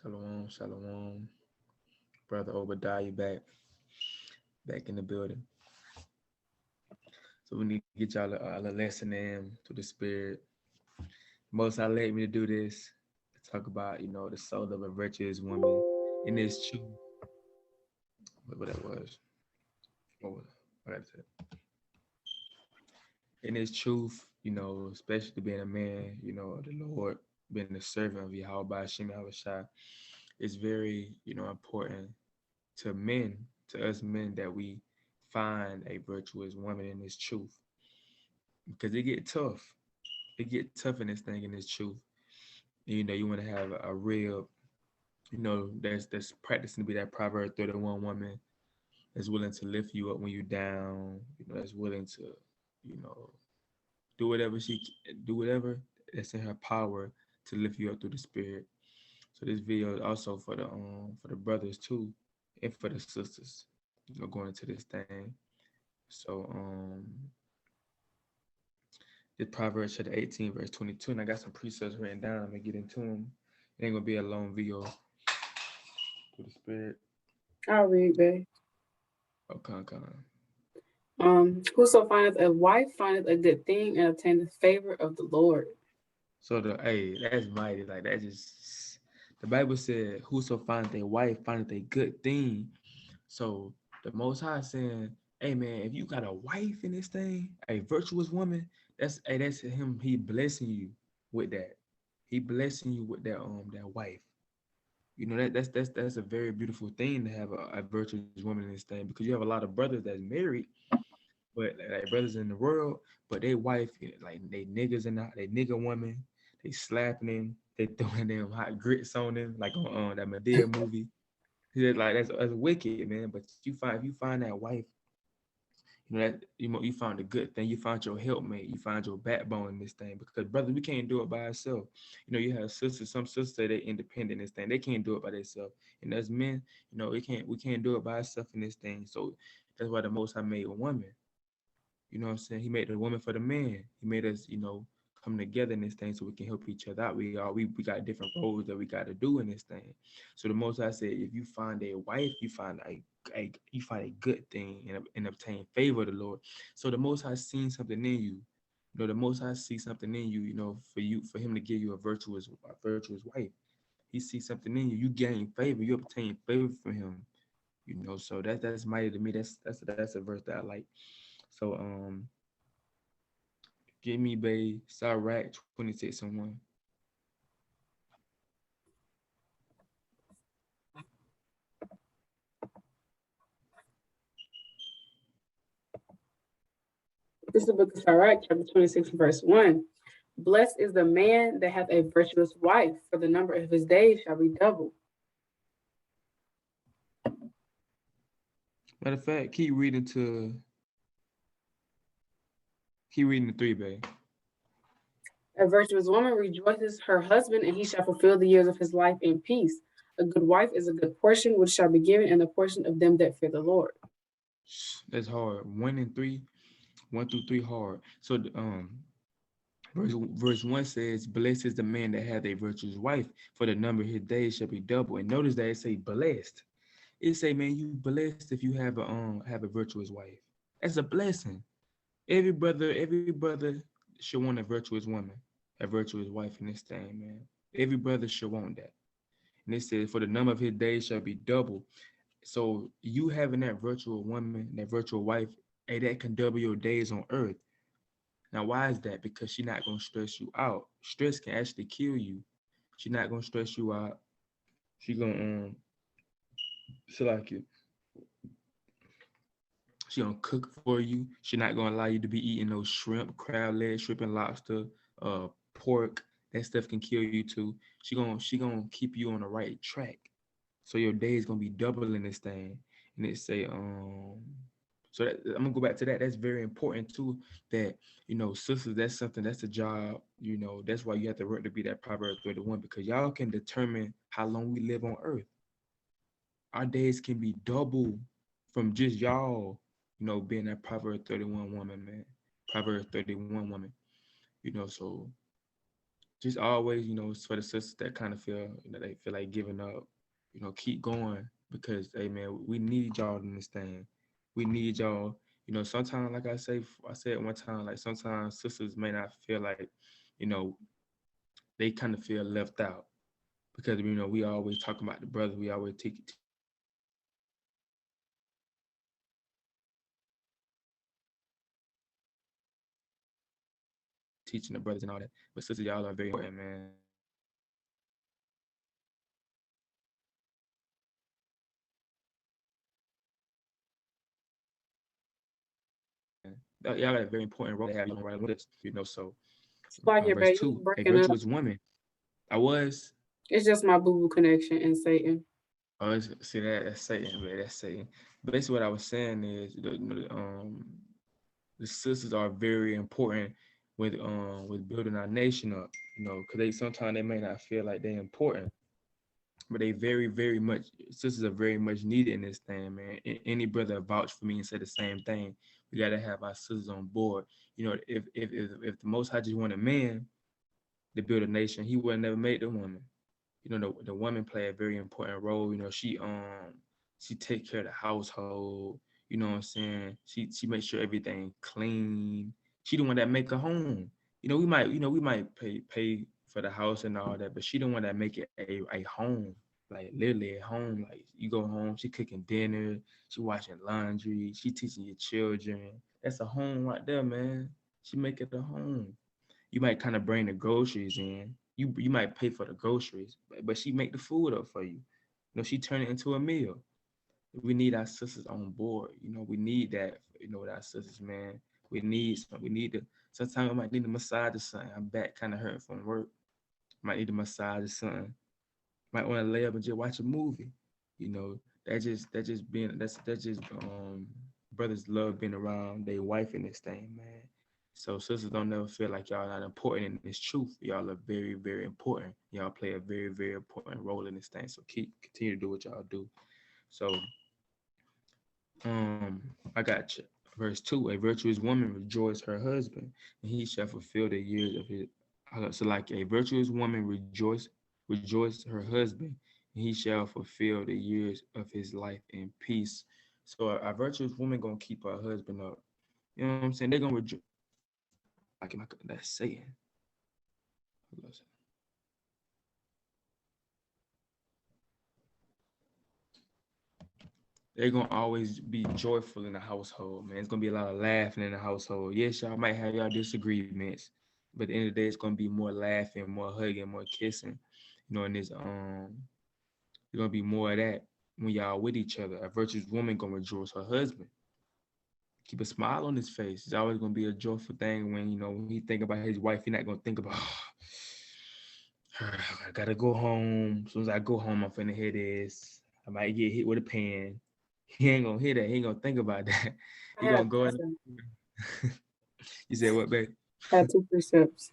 Shalom, shalom. Brother Obadiah back in the building. So we need to get y'all a lesson in to the spirit. Most High led me to do this to talk about, the soul of a virtuous woman in this truth. What that was. What I said. In this truth, especially being a man, the Lord, being a servant of Yahweh Shem Yahushua, it's very, important to men, to us men, that we find a virtuous woman in this truth. Because it get tough. It get tough in this thing, in this truth. You want to have a real, that's practicing to be that Proverbs 31 woman that's willing to lift you up when you're down, that's willing to, you know, do whatever do whatever that's in her power to lift you up through the spirit. So this video is also for the brothers too, and for the sisters, going into this thing. So this Proverbs chapter 18, verse 22, and I got some precepts written down. I'm gonna get into them. It ain't gonna be a long video. Through the spirit. I'll read, babe. Okay. Whoso findeth a wife findeth a good thing and obtaineth favor of the Lord. So that's mighty. Like that just the Bible said, whoso findeth a wife findeth a good thing. So the Most High saying, hey man, if you got a wife in this thing, a virtuous woman, that's him. He blessing you with that. He blessing you with that wife. That's a very beautiful thing to have a virtuous woman in this thing, because you have a lot of brothers that's married, but like brothers in the world, but they wife, like they niggas and they nigga woman, they slapping him, they throwing them hot grits on them, like on that Medea movie. Like that's wicked, man. But if you find that wife, that you found a good thing. You found your helpmate. You find your backbone in this thing. Because brother, we can't do it by ourselves. You have sisters. Some sisters say they're independent in this thing. They can't do it by themselves. And as men, we can't do it by ourselves in this thing. So that's why the Most High made a woman. You know what I'm saying? He made the woman for the man. He made us, come together in this thing so we can help each other out. We got different roles that we got to do in this thing. So the Most High said, if you find a wife, you find a good thing and obtain favor of the Lord. So the Most High seen something in you. The Most High sees something in you. For him to give you a virtuous wife. He sees something in you. You gain favor. You obtain favor from him. So that's mighty to me. That's a verse that I like. So give me Bay Sirach 26:1. This is the book of Sirach, chapter 26, verse 1. Blessed is the man that hath a virtuous wife, for the number of his days shall be double. Matter of fact, keep reading the 3, Bay. A virtuous woman rejoices her husband, and he shall fulfill the years of his life in peace. A good wife is a good portion, which shall be given in the portion of them that fear the Lord. That's hard. 1 and 3, 1 through 3 hard. So verse 1 says, blessed is the man that hath a virtuous wife, for the number of his days shall be double. And notice that it say blessed. It say, man, you blessed if you have a virtuous wife. That's a blessing. Every brother should want a virtuous woman, a virtuous wife in this thing, man. Every brother should want that. And it says, for the number of his days shall be double. So you having that virtual woman, that virtual wife, hey, that can double your days on earth. Now, why is that? Because she's not gonna stress you out. Stress can actually kill you. She's not gonna stress you out. She gonna she like it. She gonna cook for you. She not gonna allow you to be eating those shrimp, crab legs, shrimp and lobster, pork. That stuff can kill you too. She gonna keep you on the right track. So your day is gonna be double in this thing. And it say so I'm gonna go back to that. That's very important too. That sisters, that's something. That's a job. That's why you have to work to be that Proverbs 31, because y'all can determine how long we live on Earth. Our days can be double from just y'all, being that Proverbs 31 woman, man. Proverbs 31 woman. So just always, it's for the sisters that kind of feel, they feel like giving up, keep going because, hey man, we need y'all in this thing. We need y'all. Sometimes, like I said one time, like sometimes sisters may not feel like, you know, they kind of feel left out because we always talking about the brothers. We always teaching the brothers and all that. But sisters, y'all are very important, man. Y'all got a very important role to have, right with us, So It's like your verse baby 2, a breaking up. virtuous woman. I was. It's just my boo boo connection and Satan. Oh, see that's Satan, man. That's Satan. But basically, what I was saying is the sisters are very important with building our nation up. Because they sometimes they may not feel like they're important, but they very very much sisters are very much needed in this thing, man. Any brother vouch for me and say the same thing. We gotta have our sisters on board. If the Most High just wanted a man to build a nation, he would have never made the woman. The woman play a very important role. She take care of the household. You know what I'm saying? She makes sure everything clean. She the one that make a home. We might pay for the house and all that, but she the one that make it a home. Like literally a home. Like you go home, she cooking dinner, she washing laundry, she teaching your children. That's a home right there, man. She make it a home. You might kind of bring the groceries in. You might pay for the groceries, but she make the food up for you. She turn it into a meal. We need our sisters on board. We need that. With our sisters, man. We need some. We need to. Sometimes we might need to massage or something. I'm back kind of hurting from work. Might need to massage or something. Might want to lay up and just watch a movie. That just brothers love being around their wife in this thing, man. So sisters don't never feel like y'all not important in this truth. Y'all are very, very important. Y'all play a very, very important role in this thing. So continue to do what y'all do. So I got you. Verse 2, a virtuous woman rejoices her husband, and he shall fulfill the years of his. So like a virtuous woman rejoice her husband, and he shall fulfill the years of his life in peace. So a virtuous woman gonna keep her husband up. You know what I'm saying? They're gonna rejoice. Like that's Satan. They're gonna always be joyful in the household, man. It's gonna be a lot of laughing in the household. Yes, y'all might have y'all disagreements, but at the end of the day, it's gonna be more laughing, more hugging, more kissing. And there's gonna be more of that when y'all with each other. A virtuous woman gonna rejoice her husband. Keep a smile on his face. It's always gonna be a joyful thing when he think about his wife. He's not gonna think about I gotta go home. As soon as I go home, I'm finna hear this. I might get hit with a pan. He ain't gonna hear that. He ain't gonna think about that. I He had gonna go in. You said what, babe? two precepts.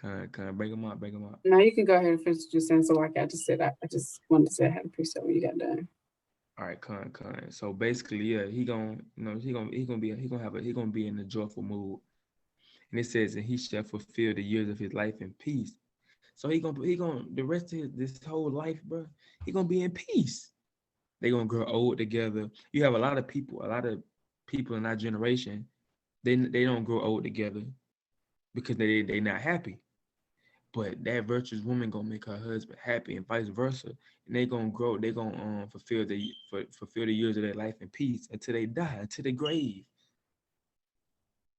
Bring him up, bring him up. Now you can go ahead and finish what you're saying. So like I just said, I just wanted to say I had a precept when you got done. All right, con. So basically, yeah, he gonna be in a joyful mood. And it says, and he shall fulfill the years of his life in peace. So he gonna the rest of this whole life, bro. He gonna be in peace. They gonna grow old together. You have a lot of people in our generation. They don't grow old together because they not happy. But that virtuous woman gonna make her husband happy, and vice versa. And they gonna grow. They gonna fulfill the years of their life in peace until they die, until the grave.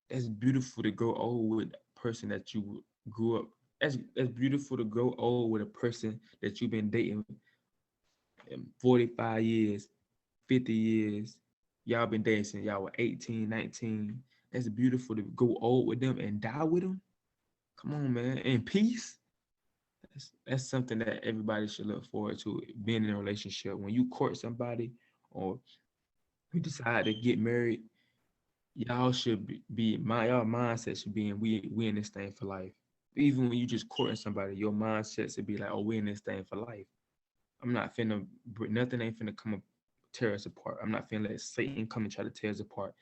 That's beautiful to grow old with a person that you grew up. That's beautiful to grow old with a person that you've been dating 45 years, 50 years. Y'all been dating since y'all were 18, 19. That's beautiful to go old with them and die with them. Come on, man. In peace. That's something that everybody should look forward to, being in a relationship. When you court somebody or you decide to get married, y'all should y'all mindset should be in we in this thing for life. Even when you just courting somebody, your mindset should be like, oh, we in this thing for life. I'm not finna nothing ain't finna come up tear us apart. I'm not finna let Satan come and try to tear us apart.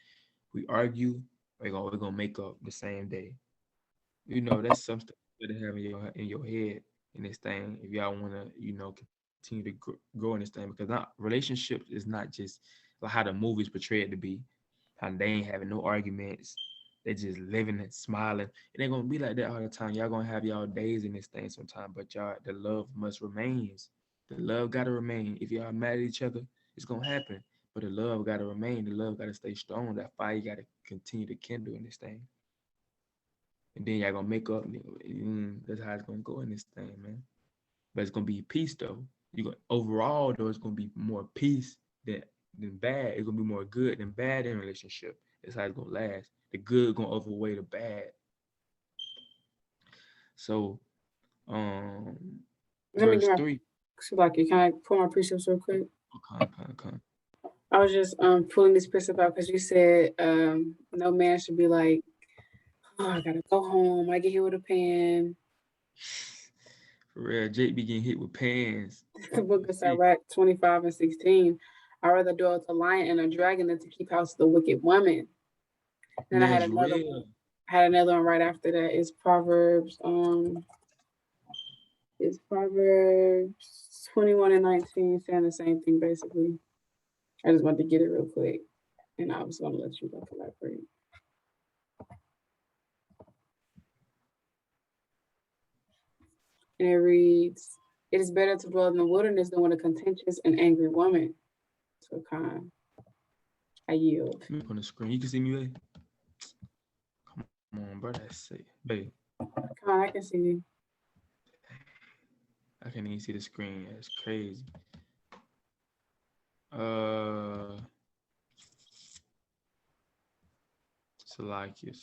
We argue, we're gonna make up the same day. That's something. to have in your head in this thing if y'all want to, continue to grow in this thing, because not relationships is not just like how the movies portray it to be, how they ain't having no arguments, they just living and smiling. It ain't gonna be like that all the time. Y'all gonna have y'all days in this thing sometime, but y'all, the love must remains. The love gotta remain. If y'all mad at each other, it's gonna happen. But the love gotta remain. The love gotta stay strong. That fire gotta continue to kindle in this thing. And then y'all gonna make up. That's how it's gonna go in this thing, man. But it's gonna be peace though. You go overall though, it's gonna be more peace than bad. It's gonna be more good than bad in a relationship. That's how it's gonna last. The good gonna overweigh the bad. So, Let me get verse my 3. like, can I pull my precepts real quick? Okay. I was just pulling this precept out because you said no man should be like, oh, I gotta go home. I get hit with a pan. For real, Jake be getting hit with pans. The book of Sirach 25:16. I rather dwell with a lion and a dragon than to keep house with a wicked woman. Then I had That's another real. one. Another one right after that. It's Proverbs. It's Proverbs 21:19, saying the same thing basically. I just wanted to get it real quick, and I was gonna let you like elaborate. And it reads, "It is better to dwell in the wilderness than with a contentious and angry woman." So kind, I yield. Let me put on the screen. You can see me, babe? Come on, bro. That's it. Babe, Kind, I can see you. I can't even see the screen. That's crazy. Uh, Salakia.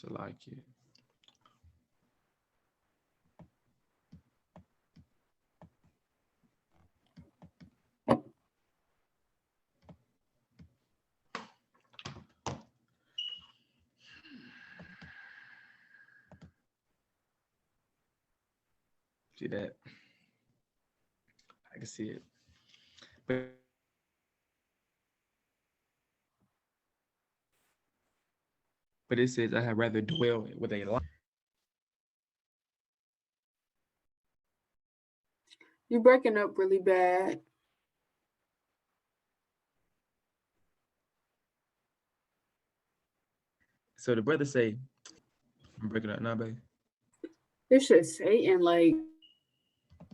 See that? I can see it. But it says I had rather dwell with a lion. You breaking up really bad. So the brother say, I'm breaking up now, babe. It should say, and like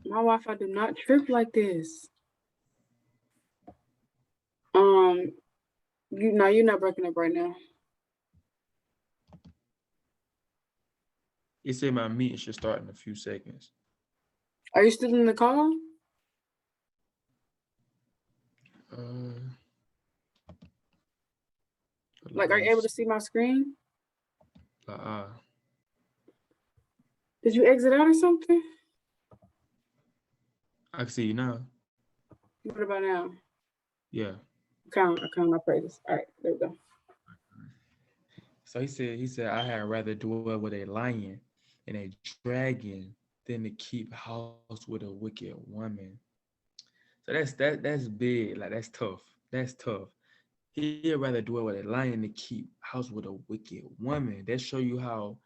my Wi-Fi do not trip like this. You're not breaking up right now. It said my meeting should start in a few seconds. Are you still in the call? Uh, Like, are you able to see my screen? Did you exit out or something? I can see you now. What about now? Yeah. I count my praises. All right, there we go. So he said, I had rather dwell with a lion and a dragon than to keep house with a wicked woman. So that's big. Like that's tough. That's tough. He'd rather dwell with a lion to keep house with a wicked woman. That show you how,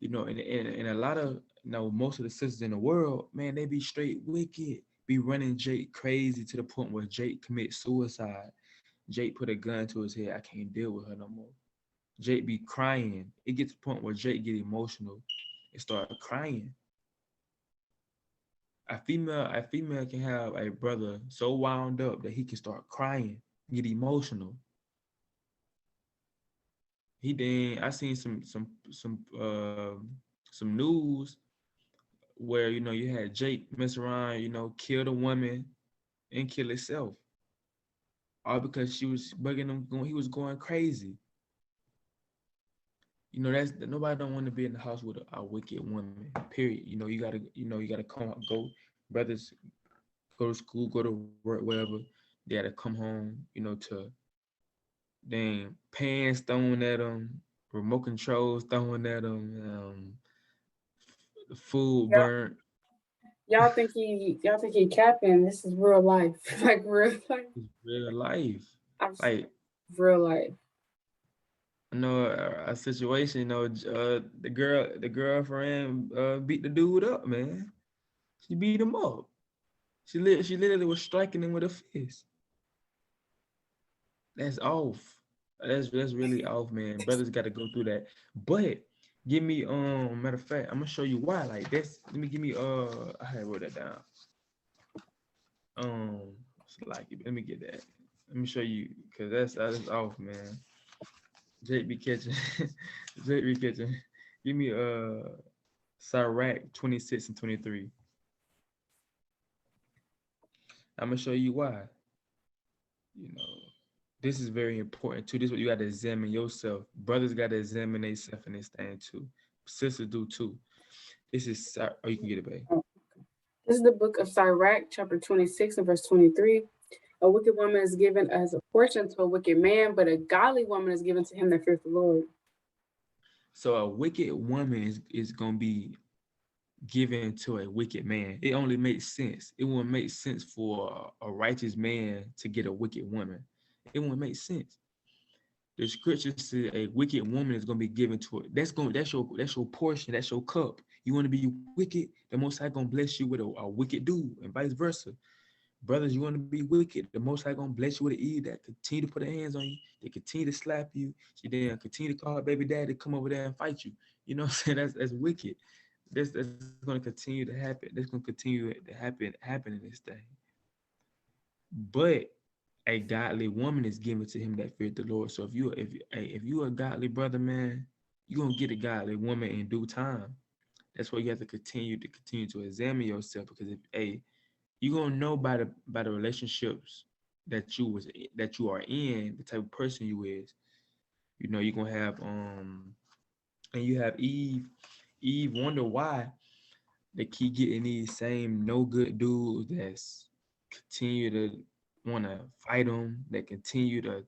in a lot of, most of the sisters in the world, man, they be straight wicked, be running Jake crazy to the point where Jake commits suicide. Jake put a gun to his head. I can't deal with her no more. Jake be crying. It gets to the point where Jake get emotional and start crying. A female can have a brother so wound up that he can start crying, get emotional. I seen some news where you had Jake mess around, kill the woman and kill himself, all because she was bugging him. He was going crazy. That's nobody don't want to be in the house with a wicked woman. Period. You gotta go, brothers go to school, go to work, whatever. They gotta come home, to dang pans thrown at them, remote controls thrown at them, food burnt. Y'all think he capping? This is real life, like real life. It's real life. I'm Like real life. a situation. The girlfriend beat the dude up, man. She beat him up. She literally was striking him with a fist. That's off. That's really off, man. Brothers got to go through that. But give me matter of fact, I'm gonna show you why. Like this. Let me give me I had wrote that down. It's like let me get that. Let me show you because that's off, man. Jake be catching. Jake be catching. Give me Sirach 26 and 23. I'm gonna show you why. You know, this is very important too. This is what you got to examine yourself. Brothers got to examine themselves in this thing too. Sisters do too. This is oh, you can get it, babe. This is the book of Sirach, chapter 26 and verse 23. A wicked woman is given as a portion to a wicked man, but a godly woman is given to him that fears the Lord. So a wicked woman is gonna be given to a wicked man. It only makes sense. It won't make sense for a righteous man to get a wicked woman. It won't make sense. The scripture says a wicked woman is gonna be given to it. That's your portion. That's your cup. You want to be wicked, the Most High gonna bless you with a wicked dude, and vice versa. Brothers, you want to be wicked, the Most High gonna bless you with an Eve that continue to put their hands on you. They continue to slap you. She then continue to call her baby dad to come over there and fight you. You know what I'm saying? That's wicked. That's gonna continue to happen. That's gonna continue to happen in this thing. But a godly woman is given to him that feared the Lord. So if you a godly brother, man, you're gonna get a godly woman in due time. That's why you have to continue to examine yourself because if you're gonna know by the relationships that you are in, the type of person you is. You know, you're gonna have and you have Eve. Eve wonder why they keep getting these same no good dudes that's continue to want to fight them, that continue to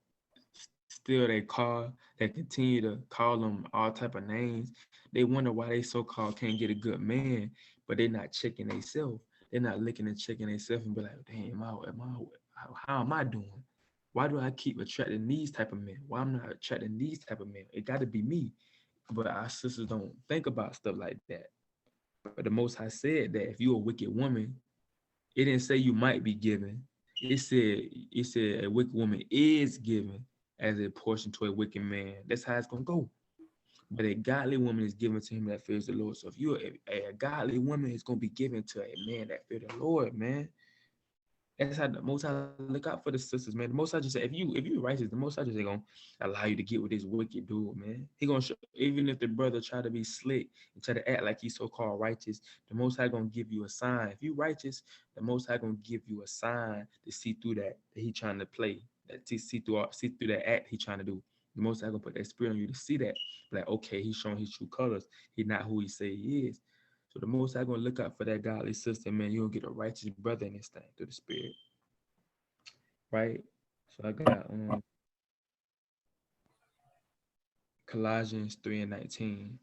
steal their car, that continue to call them all type of names. They wonder why they so-called can't get a good man, but they're not checking themselves. They're not looking and checking themselves and be like, damn, how am I doing? Why do I keep attracting these type of men? Why I'm not attracting these type of men? It got to be me. But our sisters don't think about stuff like that. But the Most High said that if you're a wicked woman, it didn't say you might be given. It said a wicked woman is given as a portion to a wicked man. That's how it's gonna go. But a godly woman is given to him that fears the Lord. So if you're a godly woman, it's gonna be given to a man that fears the Lord, man. That's how the Most High look out for the sisters, man. The Most High just say if you righteous, the Most High just ain't gonna allow you to get with this wicked dude, man. He gonna show, even if the brother try to be slick and try to act like he's so called righteous, the Most High gonna give you a sign. If you righteous, the Most High gonna give you a sign to see through that he trying to play, that to see through that act he trying to do. The Most High gonna put that spirit on you to see that, like okay, he's showing his true colors. He's not who he say he is. So the Most High gonna look out for that godly sister, man. You gonna get a righteous brother in this thing through the Spirit, right? So I got Colossians 3 and 19.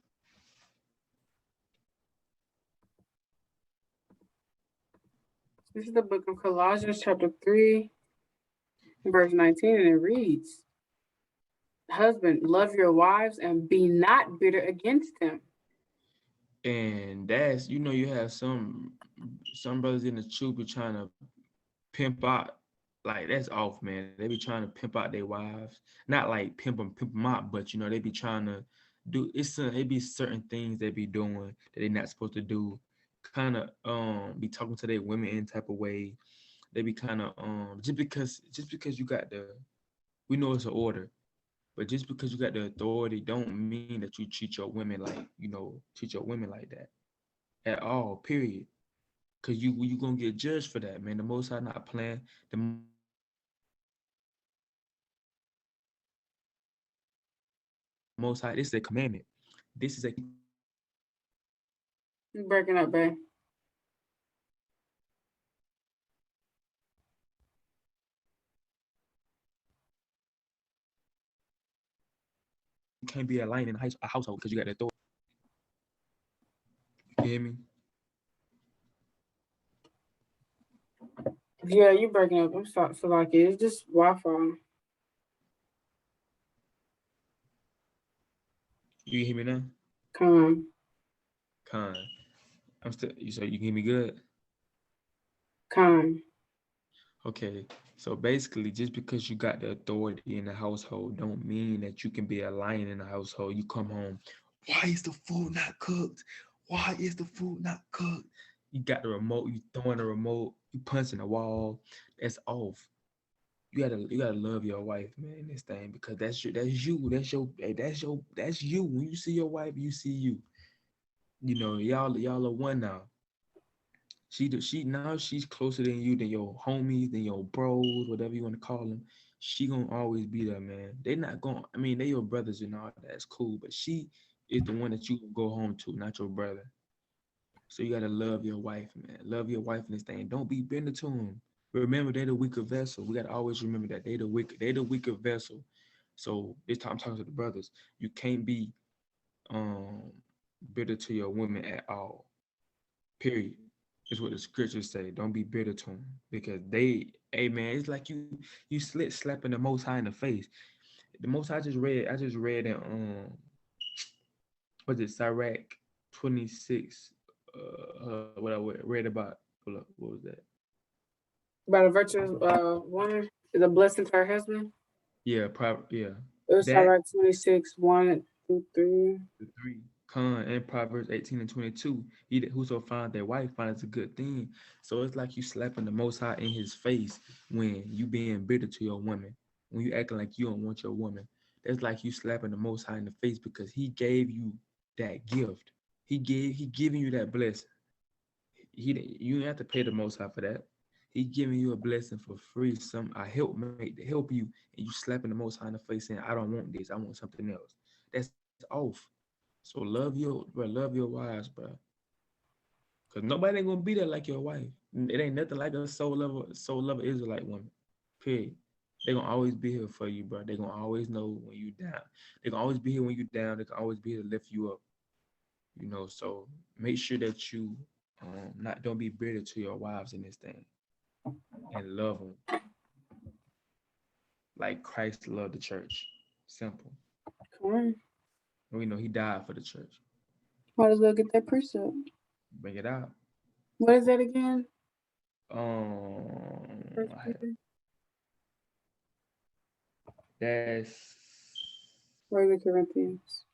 This is the book of Colossians, chapter 3, verse 19, and it reads, husband, love your wives and be not bitter against them. And that's you have some brothers in the truth be trying to pimp out, like that's off, man. They be trying to pimp out their wives, not like pimp them out, but they be trying to do it be certain things they be doing that they're not supposed to do. Kind of be talking to their women in type of way. They be kind of just because you got we know it's an order, but just because you got the authority don't mean that you treat your women like that at all, period. Cause you gonna get judged for that, man. The Most High not playing. The Most High this is a commandment. This is a commandment. You're breaking up, babe. You can't be a lion in a household because you got the authority. You hear me? Yeah, you're breaking up. I'm sorry, so like it's just Wi-Fi. You hear me now? Con. Con. I'm still. You so you can hear me good? Con. Okay. So basically, just because you got the authority in the household, don't mean that you can be a lion in the household. You come home, why is the food not cooked? Why is the food not cooked? You got the remote. You throwing the remote. You punching the wall. That's off. You gotta love your wife, man, in this thing because that's you. When you see your wife, you see you. You know, y'all are one now. She now she's closer than you, than your homies, than your bros, whatever you want to call them. She gonna always be there, man. They not going. I mean, they your brothers and all that's cool, but she is the one that you go home to, not your brother. So you gotta love your wife, man. Love your wife in this thing. Don't be bender to them. Remember, they're the weaker vessel. We gotta always remember that they the weaker vessel. So this time I'm talking to the brothers. You can't be um bitter to your women at all. Period. Is what the scriptures say. Don't be bitter to them because hey man, it's like you slapping the Most High in the face. The Most High I just read in was it Sirach 26? What I read about. Hold up, what was that? By the virtuous woman is a blessing to her husband. Yeah. It was That Proverbs 26, 1 through 3. the three Con and Proverbs 18 and 22. He that whoso finds their wife finds a good thing. So it's like you slapping the Most High in his face when you being bitter to your woman. When you acting like you don't want your woman. That's like you slapping the Most High in the face because he gave you that gift. He giving you that blessing. You don't have to pay the Most High for that. He giving you a blessing for free, some a helpmate to help you, and you slapping the Most High in the face saying, "I don't want this. I want something else." That's off. So love your wives, bro. Cause nobody ain't gonna be there like your wife. It ain't nothing like a soul lover Israelite woman. Period. They gonna always be here for you, bro. They gonna always know when you down. They gonna always be here when you down. They can always be here to lift you up. You know, so make sure that you not don't be bitter to your wives in this thing and love them like Christ loved the church. Simple. Come on. And we know he died for the church. Might as well get that precept. Bring it out. What is that again? First I Peter? That's Or is it Corinthians?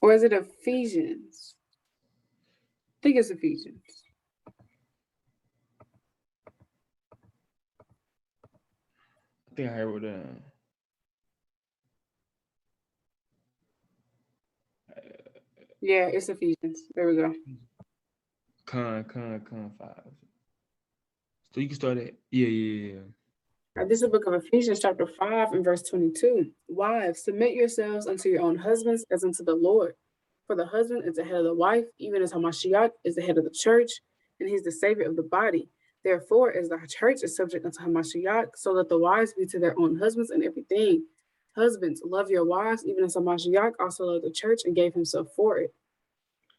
Or is it Ephesians? I think it's Ephesians. I think I wrote down. Yeah, it's Ephesians. There we go. Con 5. So you can start it. Yeah. This is the book of Ephesians, chapter 5, and verse 22. Wives, submit yourselves unto your own husbands as unto the Lord. For the husband is the head of the wife, even as Hamashiach is the head of the church, and he's the savior of the body. Therefore, as the church is subject unto Hamashiach, so let the wives be to their own husbands in everything. Husbands, love your wives, even as Hamashiach also loved the church and gave himself for it.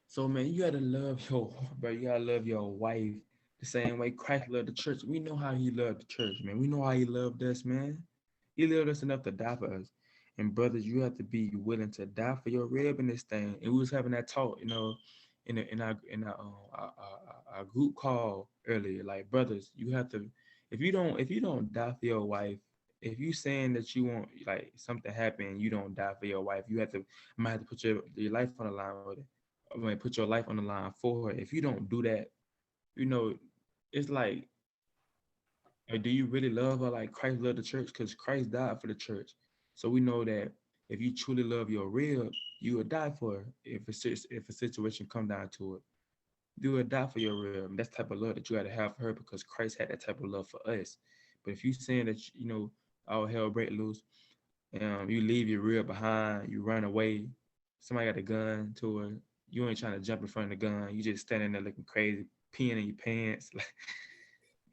So man, you gotta love your bro. You gotta love your wife the same way Christ loved the church. We know how he loved the church, man. We know how he loved us, man. He loved us enough to die for us. And brothers, you have to be willing to die for your rib in this thing. And we was having that talk, in our group call earlier. Like brothers, you have to if you don't die for your wife, if you saying that you want like something happen, you don't die for your wife, might have to put your life on the line with it. I mean, put your life on the line for her. If you don't do that, you know, it's like, do you really love her like Christ loved the church? Because Christ died for the church. So we know that if you truly love your real, you would die for her. If a situation come down to it, you would die for your real. And that's the type of love that you got to have for her because Christ had that type of love for us. But if you saying that all hell break loose, you leave your real behind, you run away, somebody got a gun to her, you ain't trying to jump in front of the gun, you just standing there looking crazy, peeing in your pants, like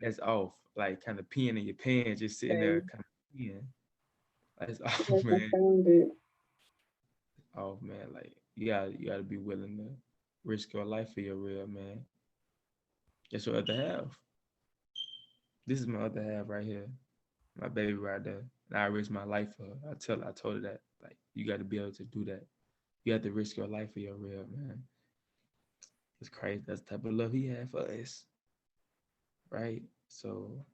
that's off. Like kind of peeing in your pants, just sitting there Okay. kind of peeing. That's off, Yes, I man. found it. Off, man. Like you gotta be willing to risk your life for your real man. That's your other half. This is my other half right here. My baby right there. And I risked my life for her. I told her that. Like you got to be able to do that. You have to risk your life for your real man. It's crazy. That's the type of love he had for us, right? So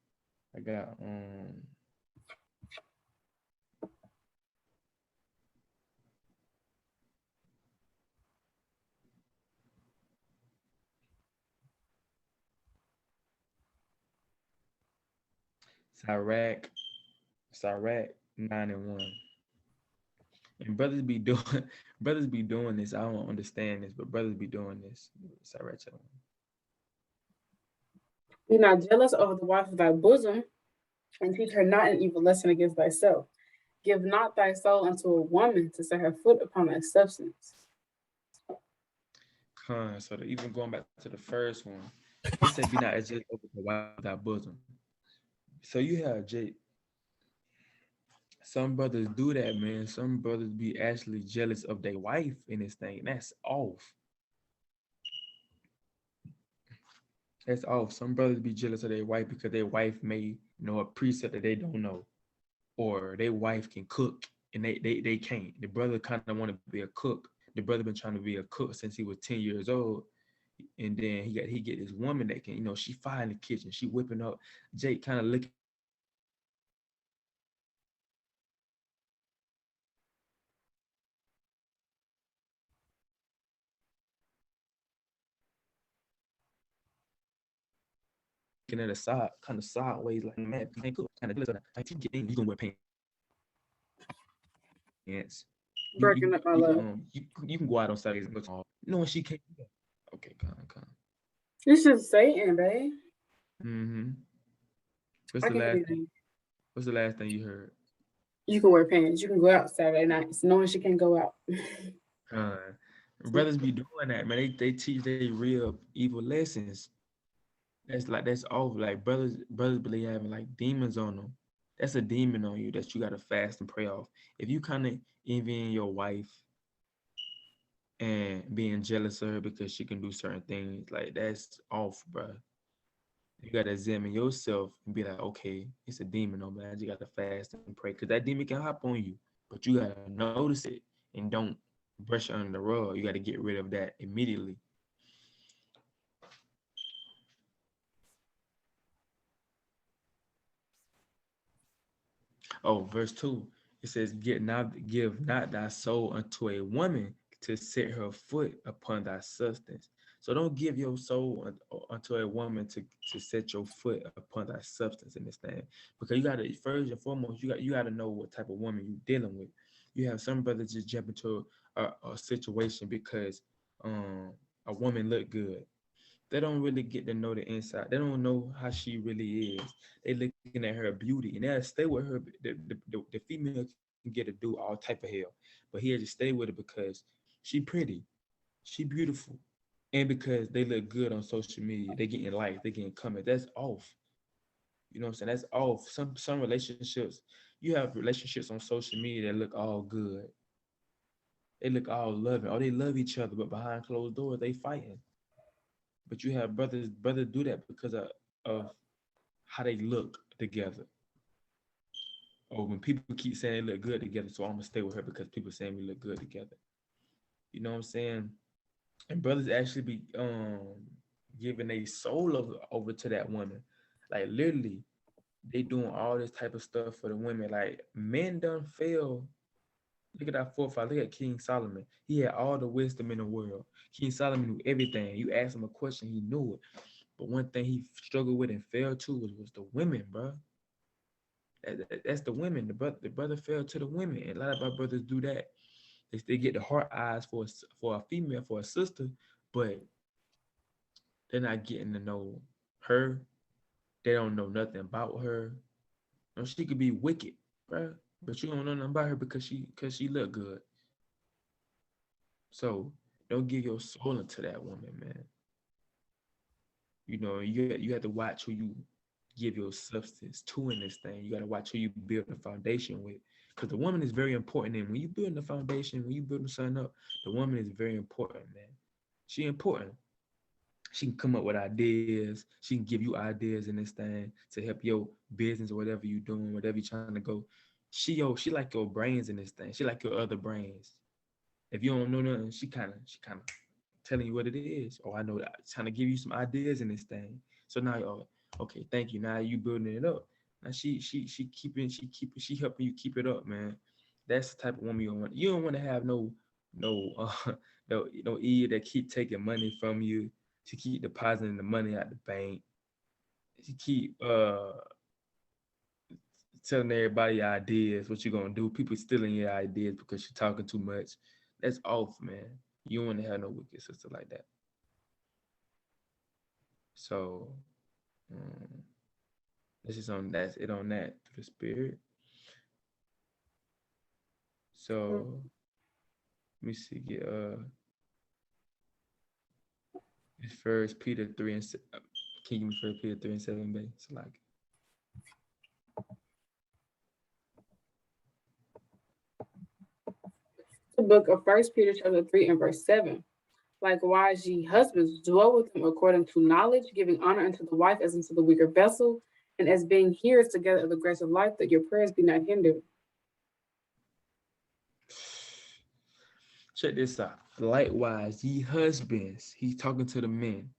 I got Sirach, Sirach 9:1. And brothers be doing brothers be doing this. I don't understand this, but brothers be doing this. Sirach 1. Be not jealous over the wife of thy bosom, and teach her not an evil lesson against thyself. Give not thy soul unto a woman to set her foot upon thy substance. So even going back to the first one, it said, "Be not as jealous over the wife of thy bosom." So you have Jake. Some brothers do that, man. Some brothers be actually jealous of their wife in this thing. That's off. That's off. Some brothers be jealous of their wife because their wife may know a precept that they don't know, or their wife can cook and they can't. The brother kind of want to be a cook. The brother been trying to be a cook since he was 10 years old, and then he get this woman that can, she fire in the kitchen, she whipping up. Jake kind of looking at her side like, man, she can't do that. But the brother know that she can do that. So looking at a side, kind of sideways, like, man, if you can't cook, kind of jealous of that. Like, you get in, you gonna wear pants. You Breaking up my love. you can go out on Saturdays and go to all. Knowing she can't do that. Okay, come. It's just Satan, babe. Mm-hmm. What's I the can last thing? anything. What's the last thing you heard? You can wear pants. You can go out Saturday nights, knowing she can't go out. Uh, brothers be doing that, man. They teach they real evil lessons. That's all. Like brothers believe having like demons on them. That's a demon on you that you gotta fast and pray off. If you kind of envying your wife and being jealous of her because she can do certain things, like that's off, bro. You gotta examine yourself and be like, okay, it's a demon on me. I just gotta fast and pray because that demon can hop on you, but you gotta notice it and don't brush it under the rug. You gotta get rid of that immediately. Oh, verse 2, it says, give not thy soul unto a woman to set her foot upon thy substance. So don't give your soul unto a woman to set your foot upon thy substance in this thing. Because you gotta, first and foremost, you gotta know what type of woman you're dealing with. You have some brothers just jump into a situation because a woman look good. They don't really get to know the inside. They don't know how she really is. They looking at her beauty, and they'll stay with her. The female can get to do all type of hell, but he'll just stay with her because she pretty, she beautiful, and because they look good on social media. They getting likes, they getting comments. That's off. You know what I'm saying? That's off. Some relationships, you have relationships on social media that look all good. They look all loving. Oh, they love each other, but behind closed doors, they fighting. But you have brothers do that because of how they look together. Or when people keep saying they look good together, so I'm gonna stay with her because people saying we look good together. You know what I'm saying? And brothers actually be giving a soul over to that woman. Like literally, they doing all this type of stuff for the women. Like men done fail. Look at that forefather. Look at King Solomon. He had all the wisdom in the world. King Solomon knew everything. You asked him a question, he knew it. But one thing he struggled with and failed to was the women, bro. That's the women. The brother fell to the women. And a lot of our brothers do that. They get the heart eyes for a female, for a sister, but they're not getting to know her. They don't know nothing about her. You know, she could be wicked, bro, but you don't know nothing about her because she look good. So don't give your soul into that woman, man. You have to watch who you give your substance to in this thing. You got to watch who you build the foundation with, because the woman is very important. And when you build the foundation, when you building something up, the woman is very important, man. She important. She can come up with ideas. She can give you ideas in this thing to help your business or whatever you're doing, whatever you're trying to go. She like your brains in this thing. She like your other brains. If you don't know nothing, she kind of telling you what it is. Oh, I know that. Trying to give you some ideas in this thing. So now, oh, okay, thank you. Now you building it up. Now she helping you keep it up, man. That's the type of woman you don't want. You don't want to have no no idiot that keep taking money from you. She keep depositing the money out the bank. She keep telling everybody your ideas, what you're gonna do. People stealing your ideas because you're talking too much. That's off, man. You don't want to have no wicked sister like that. So um, that's it on that through the spirit. So let me see. Get it's First Peter 3 and can you give me First Peter 3:7, babe? It's like The book of First Peter chapter 3 and verse 7. Likewise, ye husbands, dwell with them according to knowledge, giving honor unto the wife as unto the weaker vessel, and as being hearers together of the grace of life, that your prayers be not hindered. check this out. Likewise, ye husbands, he's talking to the men.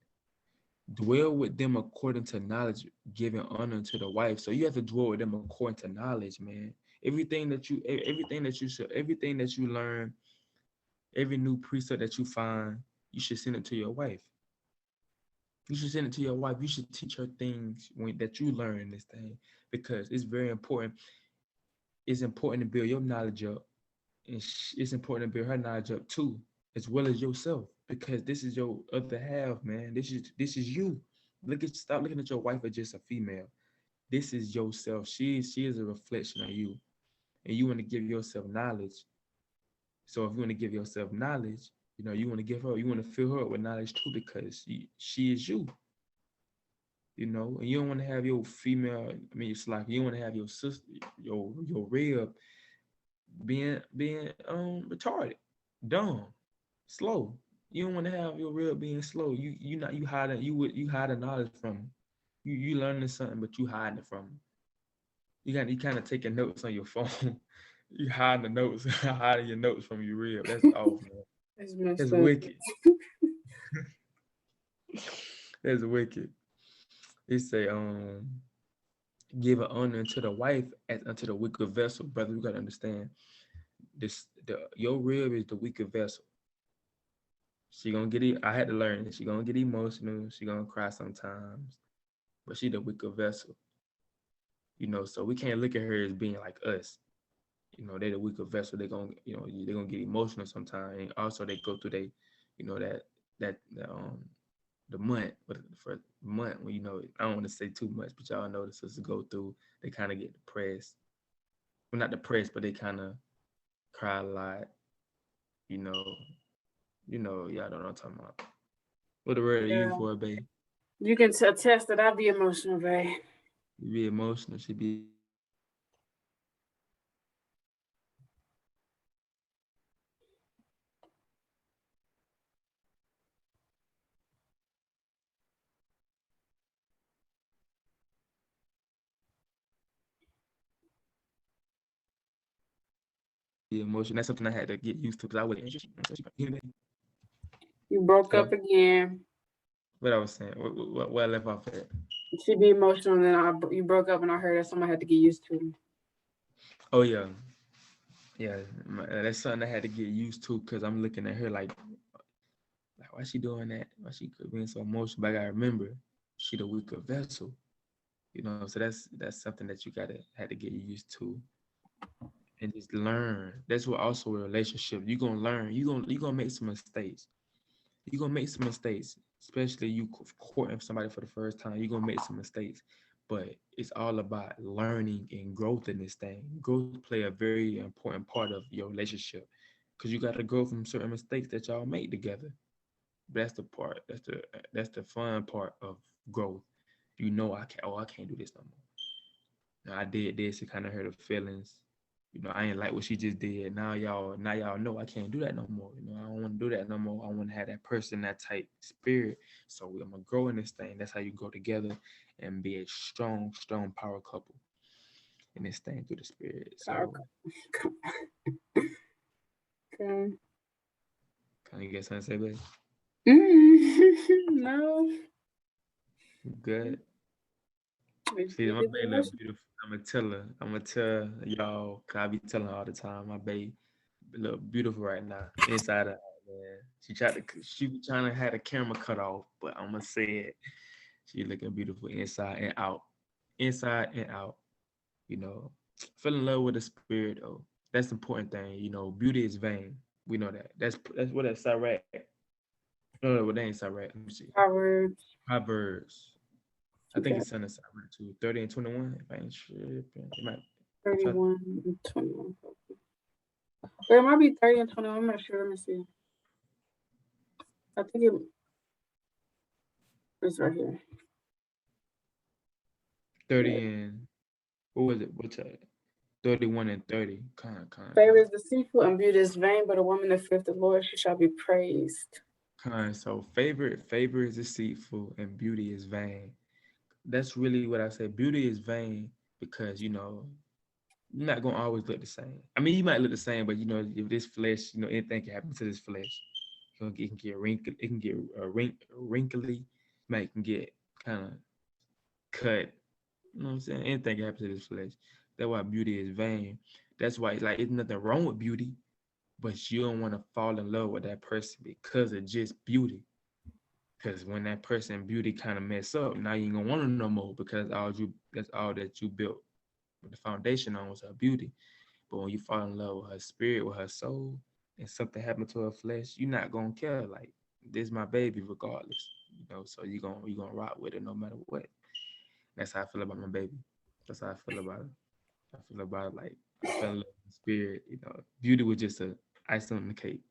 Dwell with them according to knowledge, giving honor to the wife. So you have to dwell with them according to knowledge, man. Everything that you learn, every new precept that you find, you should send it to your wife. You should send it to your wife. You should teach her things that you learn in this thing because it's very important. It's important to build your knowledge up, and it's important to build her knowledge up too, as well as yourself, because this is your other half, man. This is you. Stop looking at your wife as just a female. This is yourself. She is a reflection of you, and you want to give yourself knowledge. So if you want to give yourself knowledge, you want to fill her up with knowledge too, because she is you. And you don't want to have your female. I mean, it's like you want to have your sister, your rib being retarded, dumb, slow. You don't want to have your rib being slow. You hiding you hide the knowledge from 'em. You learning something, but you hiding it from 'em. You kind of taking notes on your phone. You hiding the notes, hiding your notes from your rib. That's off, man. It's That's messed up. wicked. That's wicked. It say give an honor to the wife as unto the weaker vessel, brother. You gotta understand this. Your rib is the weaker vessel. She gonna get it. I had to learn it. She gonna get emotional. She gonna cry sometimes, but she the weaker vessel. So we can't look at her as being like us. They the weaker vessel. They gonna get emotional sometimes. And also they go through that the month for month when I don't want to say too much, but y'all know the sisters go through. They kind of get depressed. Well, not depressed, but they kind of cry a lot. You know, y'all don't know what I'm talking about. What the word are you Yeah. for, babe? You can attest that I be emotional, babe. You be emotional. She be emotional. That's something I had to get used to because I wasn't. You broke Hello. up again. What I was saying. What I left off at. She be emotional, and then you broke up, and I heard that's something I had to get used to. Oh yeah, yeah. That's something I had to get used to because I'm looking at her like why she doing that? Why she being so emotional? But I gotta remember, she the weaker vessel. So that's something that you gotta had to get used to and just learn. That's what also a relationship. You gonna learn. You gonna make some mistakes. You gonna make some mistakes, especially you courting somebody for the first time. You gonna make some mistakes, but it's all about learning and growth in this thing. Growth play a very important part of your relationship because you got to grow from certain mistakes that y'all make together. That's the part. That's the fun part of growth. I can't. Oh, I can't do this no more. I did this. It kind of hurt her feelings. I ain't like what she just did. Now y'all know I can't do that no more. I don't want to do that no more. I want to have that person, that type spirit. So I'm gonna grow in this thing. That's how you grow together and be a strong, strong power couple. in this thing through the spirit. So Okay. Okay. can you get something to say, babe? No. Good. If See, you my get baby look emotional. beautiful. I'm gonna tell her. I'm gonna tell y'all, cause I be telling her all the time. My baby look beautiful right now, inside out, man. She be trying to have the camera cut off, but I'm gonna say it. She looking beautiful inside and out, inside and out. You know, fell in love with the spirit though. That's the important thing. You know, beauty is vain. We know that. That's what that's Sirach. No, that ain't Sirach. Let me see. Proverbs. Proverbs. I You think got it's on the Sirach too. 30 and 21. If I ain't tripping, it might. Try, 31 and 21. Or it might be 30 and 21. I'm not sure. Let me see. I think it's right here. 30 and what was it? What's that? 31 and 30. Favor is deceitful and beauty is vain, but a woman that feareth the Lord, she shall be praised. So favor is deceitful and beauty is vain. That's really what I say. Beauty is vain because you're not gonna always look the same. I mean, you might look the same, but if this flesh, anything can happen to this flesh. It can get wrinkled. It can get wrinkly. Might can get kind of cut. You know what I'm saying? Anything can happen to this flesh. That's why beauty is vain. That's why like it's nothing wrong with beauty, but you don't want to fall in love with that person because of just beauty. Because when that person beauty kind of mess up, now you ain't gonna want to no more because that's all that you built with the foundation on was her beauty. But when you fall in love with her spirit, with her soul, and something happened to her flesh, you're not gonna care. Like this is my baby, regardless. So you gonna rock with it no matter what. That's how I feel about my baby. That's how I feel about it. I feel about it like I fell in love with the spirit. Beauty was just a icing on the cake.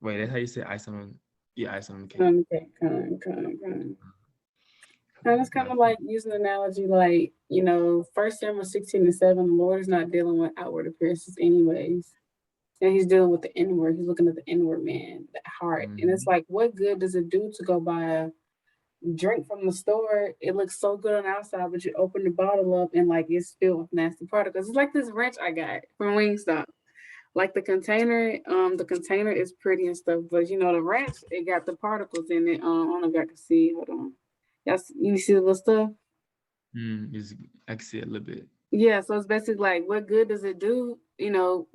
Wait, that's how you say icing on? Yeah, icing on the cake. Okay, kind. And it's kind My of like using an analogy like, 1 Samuel 16:7, the Lord is not dealing with outward appearances anyways. And he's dealing with the inward. He's looking at the inward man, the heart. And it's mm-hmm. like, what good does it do to go buy a drink from the store? It looks so good on the outside, but you open the bottle up and like it's filled with nasty particles. It's like this wrench I got from Wingstop. Like the container is pretty and stuff, but the wrench, it got the particles in it. I don't know if y'all can see. Hold on. You see the little stuff? I can see it a little bit. Yeah, so it's basically like, what good does it do?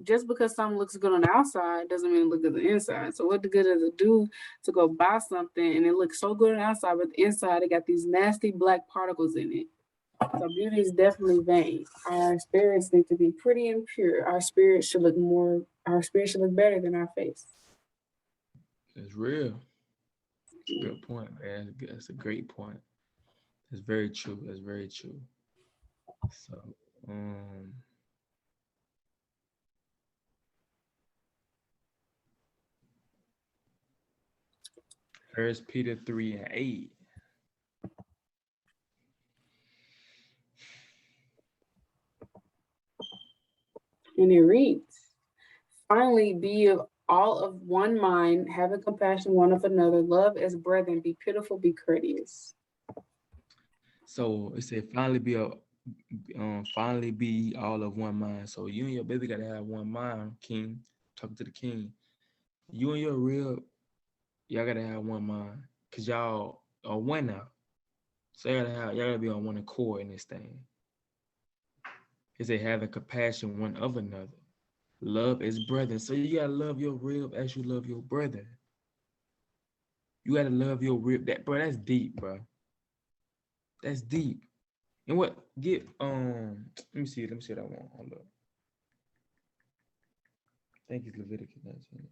Just because something looks good on the outside doesn't mean it looks good on the inside. So what the good does it do to go buy something and it looks so good on the outside, but the inside it got these nasty black particles in it? So beauty is definitely vain. Our spirits need to be pretty and pure. Our spirit should look better than our face. It's real. It's a good point, man. That's a great point. It's very true. That's very true. So, um, First Peter 3:8. And it reads, finally, be of all of one mind, having compassion one of another, love as brethren, be pitiful, be courteous. So it said, finally be all of one mind. So you and your baby gotta have one mind, King. Talking to the King. You and your real, y'all gotta have one mind, cause y'all are one now. So y'all gotta be on one accord in this thing. It said having compassion one of another. Love is brethren. So you gotta love your rib as you love your brother. You gotta love your rib. That's deep, bro. That's deep. And what get let me see what I want. Hold up. I think it's Leviticus 19.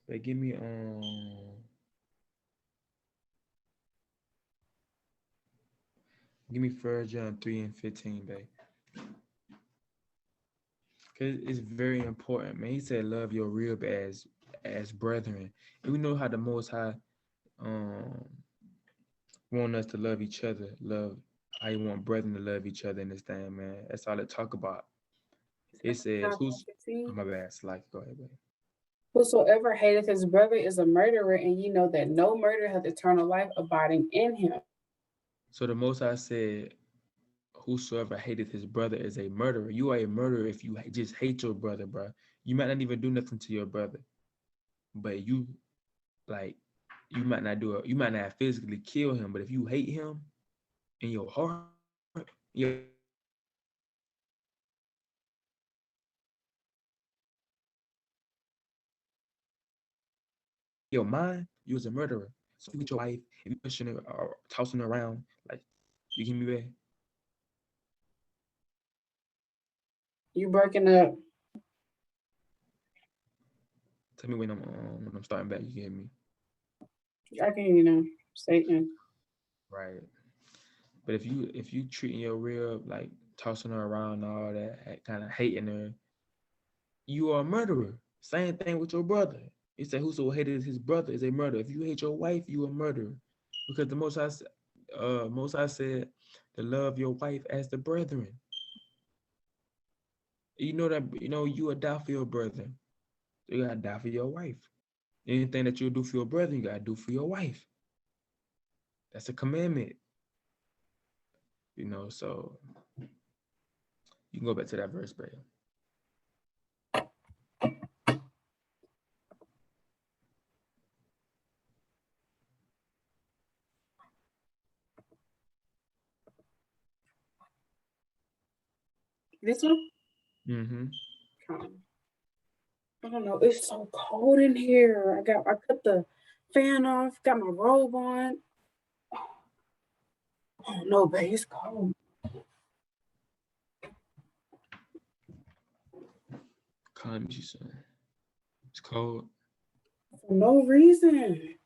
But give me 1 John 3 and 15, babe. Cause it's very important, man. He said love your rib as brethren. And we know how the most high um want us to love each other, love I want brethren to love each other in this thing, man. That's all it talk about. It says, John "Who's?" Oh, 15. my bad. Like, go ahead, baby. Whosoever hateth his brother is a murderer, and ye know that no murder hath eternal life abiding in him. So the Most High said, "Whosoever hateth his brother is a murderer." You are a murderer if you just hate your brother, bro. You might not even do nothing to your brother, but like you might not do it. You might not physically kill him, but if you hate him in your heart, your mind, you was a murderer. So if you with your wife, if you pushing her or tossing her around, like you hear me, babe? You breaking up. Tell me when I'm starting back. You can hear me, I can hear you now. Satan. right? But if you treating your rib like tossing her around and all that, kind of hating her, you are a murderer. Same thing with your brother. He said, "Whoso hated his brother is a murderer." If you hate your wife, you a murderer, because the Most High said to love your wife as the brethren. You know that you will die for your brother. So you gotta die for your wife. Anything that you'll do for your brother, you gotta do for your wife. That's a commandment. So you can go back to that verse, babe. This one? Mm-hmm. I don't know. It's so cold in here. I cut the fan off, got my robe on. Oh no, babe, it's cold. Conscious. It's cold. For no reason.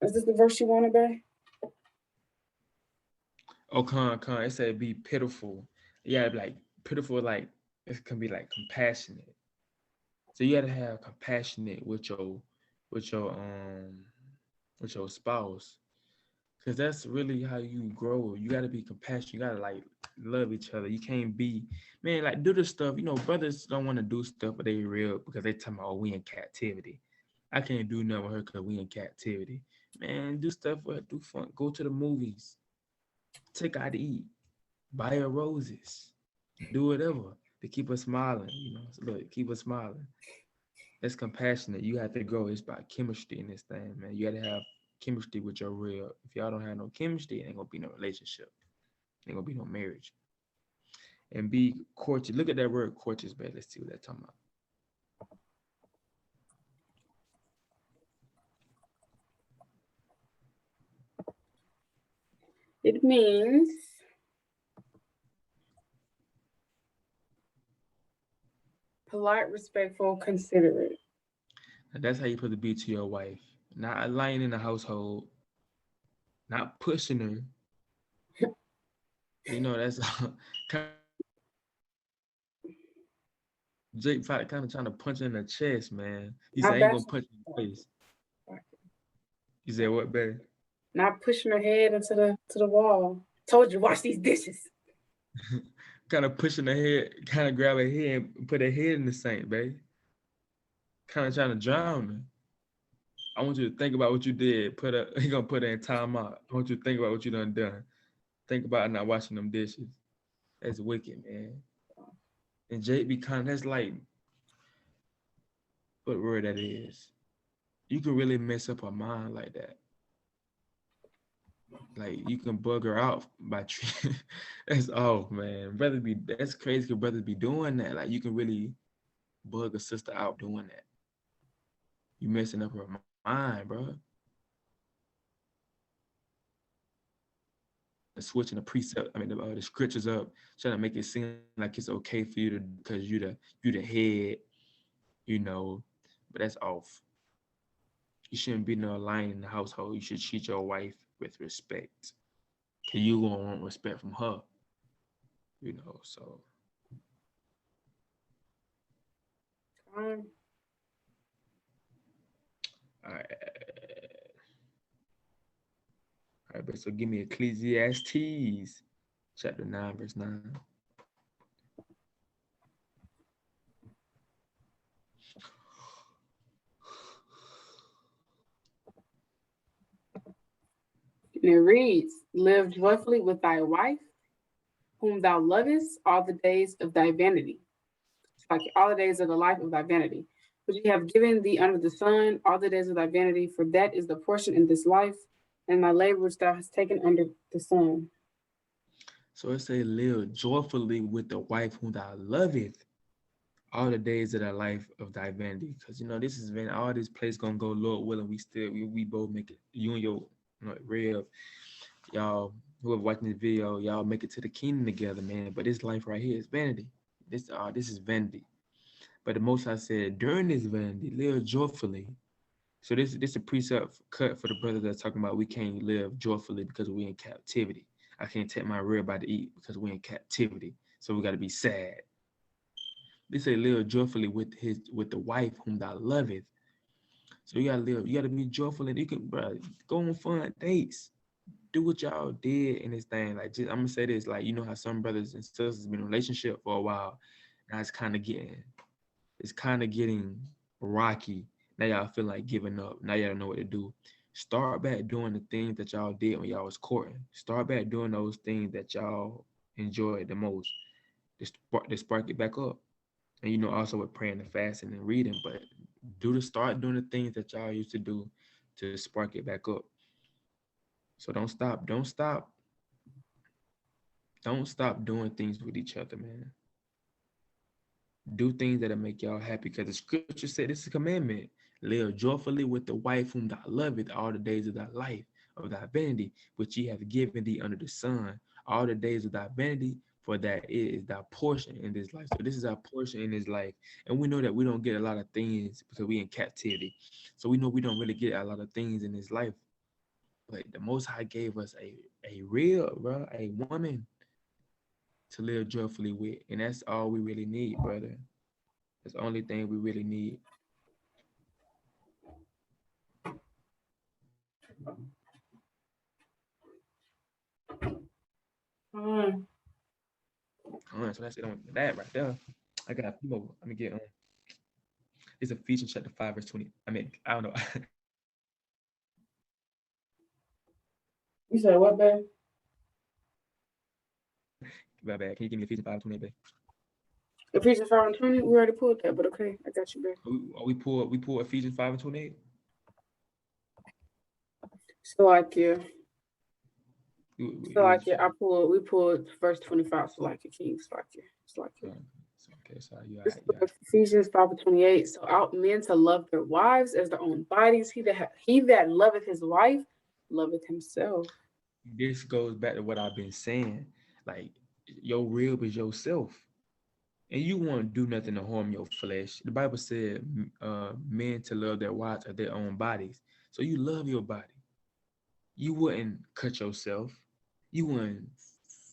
Is this the verse you wanted, babe? Oh, con. It said be pitiful. Yeah, like pitiful, like it can be like compassionate. So you gotta have compassionate with your um with your spouse. Cause that's really how you grow. You gotta be compassionate. You gotta like love each other. You can't be, man, like do the stuff. Brothers don't want to do stuff, but they real because they tell me, "Oh, we in captivity. I can't do nothing with her because we in captivity." Man, do stuff with her, do fun. Go to the movies. Take her out to eat. Buy her roses. Do whatever to keep her smiling. Look, keep her smiling. That's compassionate. You have to grow. It's about chemistry in this thing, man. You got to have chemistry with your real. If y'all don't have no chemistry, it ain't gonna be no relationship. Ain't gonna be no marriage. And be courteous. Look at that word courteous, babe. Let's see what that's talking about. It means polite, respectful, considerate. And that's how you supposed to be to your wife. Not lying in the household, not pushing her. That's kind Jake kind of trying to punch her in the chest, man. He said, Not I ain't gonna bashing. punch you in the face. He said, what, babe? Not pushing her head into the wall. Told you, wash these dishes. Kind of pushing her head, kind of grab her head and put her head in the sink, babe. Kind of trying to drown her. I want you to think about what you did. He gonna put her in timeout. I want you to think about what you done. Think about not washing them dishes. That's wicked, man. And Jake be kind of, that's like, what word that is? You can really mess up her mind like that. Like you can bug her out by treating. That's off, man. That's crazy. Cause brothers be doing that. Like you can really bug a sister out doing that. You messing up her mind, bro. Switching the precept, the scriptures up, trying to make it seem like it's okay for you to, because you the head, you know. But that's off. You shouldn't be no lying in the household. You should treat your wife with respect. Cause you gonna want respect from her, So Um, all right. All right, but so give me Ecclesiastes chapter 9, verse 9. And it reads, live joyfully with thy wife, whom thou lovest, all the days of thy vanity. It's like all the days of the life of thy vanity. But you have given thee under the sun all the days of thy vanity, for that is the portion in this life, and my labor which thou hast taken under the sun. So it say, live joyfully with the wife whom thou loveth all the days of thy life of thy vanity. Because this is when all this place gonna go, Lord willing, we both make it. You and your Rev, y'all whoever watching this video, y'all make it to the kingdom together, man. But this life right here is vanity. This is vanity. But the Most High said, during this vanity, live joyfully. So this is a precept cut for the brothers that's talking about we can't live joyfully because we're in captivity. I can't take my rib out to eat because we're in captivity. So we got to be sad. They say live joyfully with the wife whom thou loveth. So you gotta live. You gotta be joyful, and you can, bro, go on fun dates. Do what y'all did in this thing. Like, I'm gonna say this, like, how some brothers and sisters been in a relationship for a while. Now it's kind of getting rocky. Now y'all feel like giving up. Now y'all know what to do. Start back doing the things that y'all did when y'all was courting. Start back doing those things that y'all enjoyed the most. To spark it back up. And also with praying and fasting and reading, but start doing the things that y'all used to do to spark it back up. So don't stop doing things with each other, man. Do things that'll make y'all happy, because the scripture said this is a commandment. Live joyfully with the wife whom thou loveth all the days of thy life, of thy vanity, which he hath given thee under the sun, all the days of thy vanity, for that it is thy portion in this life. So this is our portion in this life. And we know that we don't get a lot of things because we in captivity. So we know we don't really get a lot of things in this life. But the Most High gave us a real, bro, a woman to live joyfully with. And that's all we really need, brother. That's the only thing we really need. Mm. So that's it on that right there. I got a few more. Let me get on. It's Ephesians chapter 5, verse 20. I mean, I don't know. You said what, babe? My bad. Can you give me Ephesians 5:20, babe? Ephesians 5 and 20, we already pulled that, but okay, I got you, babe. We pull Ephesians 5:28. So like yeah. So like It's yeah, we pulled verse 25, so like a king, so like yeah. So like yeah. okay. So you This are. book of Ephesians 5 and 28. So out men to love their wives as their own bodies. He that loveth his wife loveth himself. This goes back to what I've been saying. Like, your rib is yourself, and you won't do nothing to harm your flesh. The Bible said, men to love their wives as their own bodies. So you love your body. You wouldn't cut yourself. You wouldn't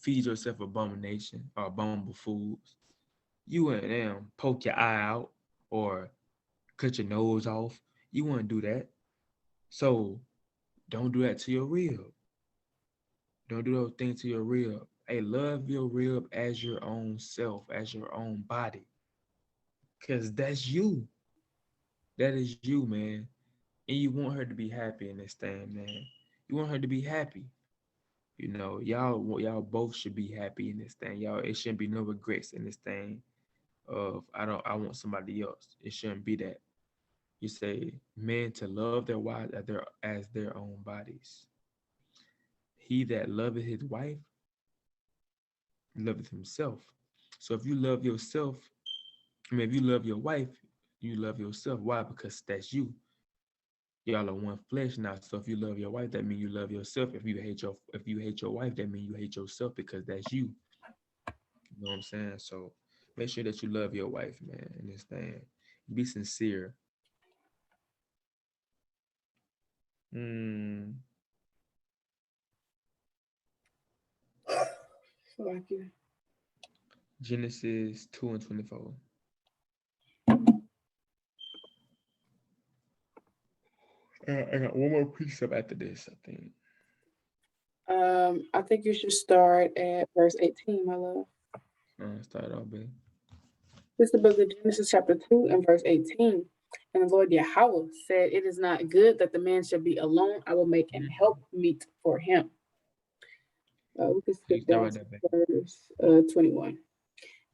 feed yourself abomination or abominable foods. You wouldn't poke your eye out or cut your nose off. You wouldn't do that. So don't do that to your rib. Don't do those things to your rib. Hey, love your rib as your own self, as your own body. Cause that's you. That is you, man. And you want her to be happy in this thing, man. You want her to be happy. Y'all both should be happy in this thing. Y'all, it shouldn't be no regrets in this thing of I want somebody else. It shouldn't be that. You say men to love their wives as their own bodies. He that loveth his wife loveth himself. So if you love yourself, if you love your wife, you love yourself. Why? Because that's you. Y'all are one flesh now. So if you love your wife, that means you love yourself. If you hate your wife, that means you hate yourself, because that's you. You know what I'm saying? So make sure that you love your wife, man, in this thing. Be sincere. Mm, So like yeah. Genesis 2 and 24. I got one more precept after this, I think. I think you should start at verse 18, my love. Start off, babe. This is the book of Genesis, chapter 2, and verse 18. And the Lord Yahweh said, "It is not good that the man should be alone. I will make an help meet for him." We can You skip start down right to there, babe. verse 21.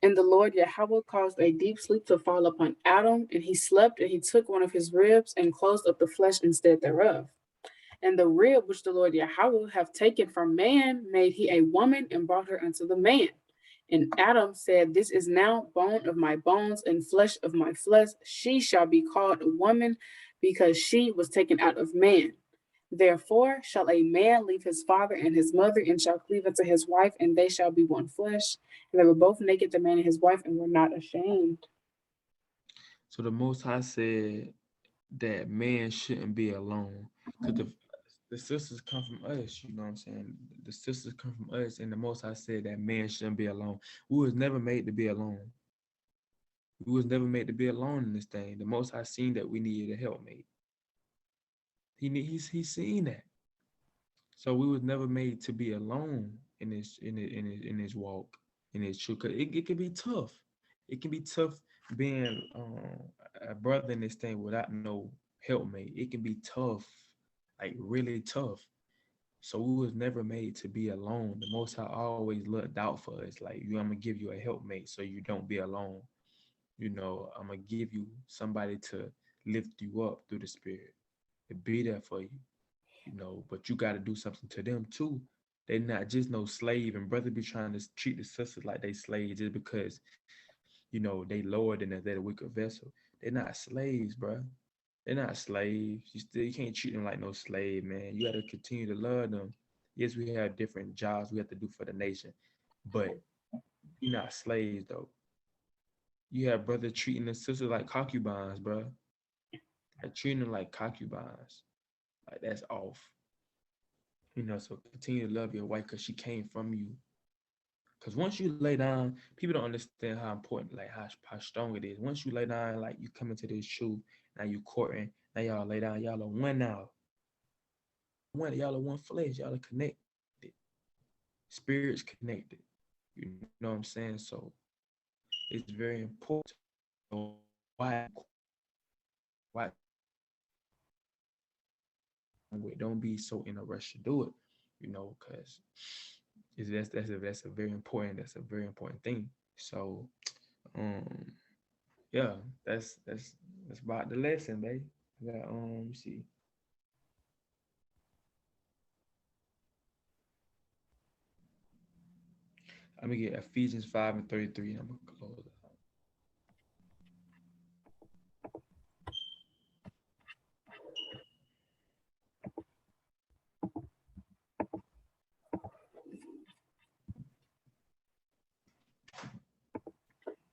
And the Lord Yahweh caused a deep sleep to fall upon Adam, and he slept, and he took one of his ribs and closed up the flesh instead thereof. And the rib which the Lord Yahweh hath taken from man made he a woman and brought her unto the man. And Adam said, "This is now bone of my bones and flesh of my flesh. She shall be called a woman because she was taken out of man. Therefore shall a man leave his father and his mother and shall cleave unto his wife, and they shall be one flesh. And they were both naked, the man and his wife, and were not ashamed." So the Most High said that man shouldn't be alone, because the sisters come from us. You know what I'm saying? The sisters come from us, and the Most High said that man shouldn't be alone. We was never made to be alone. We was never made to be alone in this thing. The Most High seen that we needed a helpmate. He's seen that. So we was never made to be alone in this walk, in this truth. 'Cause it can be tough. It can be tough being a brother in this thing without no helpmate. It can be tough, like really tough. So we was never made to be alone. The Most High always looked out for us. Like, I'm gonna give you a helpmate so you don't be alone. I'm gonna give you somebody to lift you up through the Spirit, to be there for you. But you got to do something to them too. They not just no slave, and brother be trying to treat the sisters like they slaves just because, they lower than us, they're the weaker vessel. They're not slaves, bro. They're not slaves. You can't treat them like no slave, man. You got to continue to love them. Yes, we have different jobs we have to do for the nation, but you're not slaves though. You have brother treating the sisters like concubines, bro. Like treating them like concubines. Like that's off. So continue to love your wife because she came from you. Because once you lay down, people don't understand how important, like how strong it is. Once you lay down, like you come into this truth, now you courting, now y'all lay down, y'all are one now. Y'all are one flesh, y'all are connected. Spirits connected. You know what I'm saying? So it's very important. So why don't be so in a rush to do it, because that's a very important thing. So um yeah, that's about the lesson, babe. I got let me see. I'm gonna get Ephesians 5:33 and I'm gonna close out.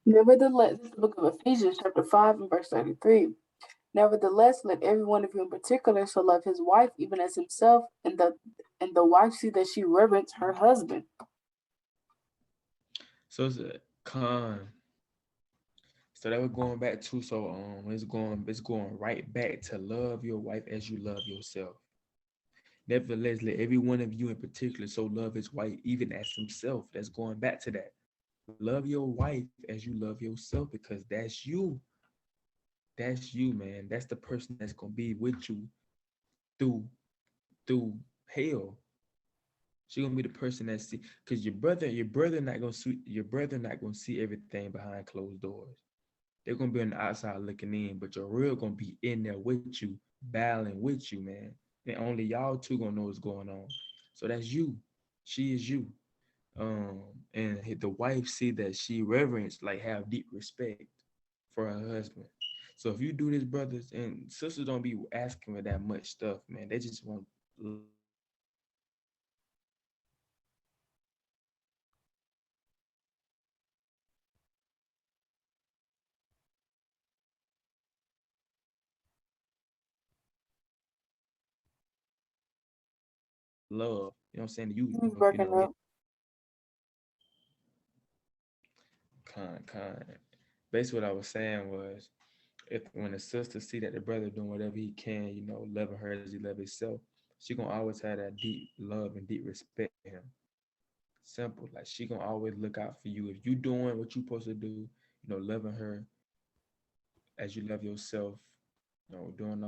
Nevertheless, this is the book of Ephesians, chapter 5, and verse 33. Nevertheless, let every one of you in particular so love his wife even as himself, and the wife see that she reverence her husband. So it's a con. So that we're going back to, so it's going right back to love your wife as you love yourself. Nevertheless, let every one of you in particular so love his wife even as himself. That's going back to that. Love your wife as you love yourself, because that's you. That's you, man. That's the person that's gonna be with you through through hell. She gonna be the person that see, because your brother not gonna see everything behind closed doors. They're gonna be on the outside looking in, but your real gonna be in there with you, battling with you, man. And only y'all two gonna know what's going on. So that's you. She is you. And the wife see that she reverence, like have deep respect for her husband. So if you do this, brothers and sisters, don't be asking for that much stuff, man. They just want love. You know what I'm saying? He's breaking up. Kind. Basically, what I was saying was, if when the sister see that the brother doing whatever he can, loving her as he love himself, she gonna always have that deep love and deep respect for him. Simple. Like she gonna always look out for you. If you doing what you supposed to do, loving her as you love yourself, doing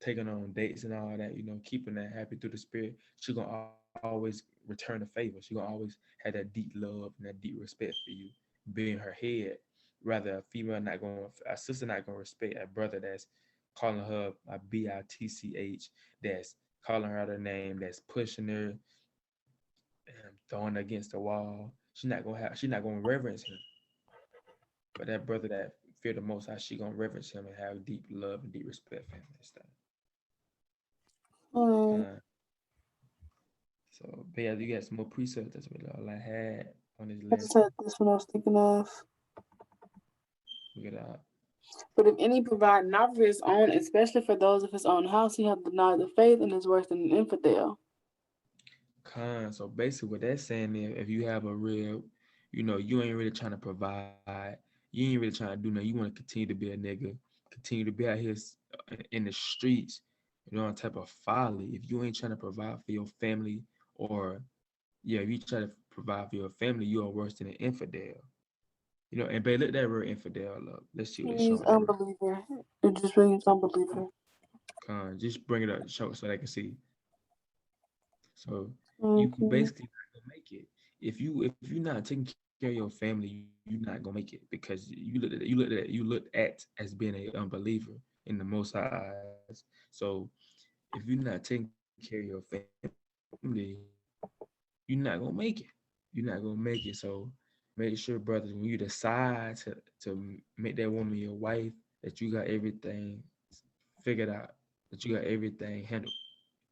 taking on dates and all that, keeping that happy through the spirit, she gonna always return the favor. She gonna always have that deep love and that deep respect for you, being her head. Rather a sister not gonna respect a brother that's calling her a bitch, that's calling her out her name, that's pushing her and throwing her against the wall. She's not gonna reverence him. But that brother that fear the most high, she gonna reverence him and have deep love and deep respect for him and stuff. Um, Uh, but yeah, you got some more precepts. That's really all I had on this I just had lesson. this one I was thinking of. Look it up. But if any provide not for his own, especially for those of his own house, he hath denied the faith and is worse than an infidel. So basically, what that's saying is, if you have a real, you ain't really trying to provide, you ain't really trying to do nothing. You want to continue to be a nigga, continue to be out here in the streets, on type of folly. If you ain't trying to provide for your family, or yeah, if you try to provide for your family, you are worse than an infidel. And babe, look that word infidel up. Let's see what It it's means showing that word. unbeliever. It just means unbeliever. Just bring it up, show so they can see. So you Okay. basically not gonna make it if you're not taking care of your family. You're not gonna make it because you looked at as being a unbeliever in the Most High eyes. So if you're not taking care of your family, you're not gonna make it. You're not gonna make it. So make sure, brothers, when you decide to make that woman your wife, that you got everything figured out, that you got everything handled.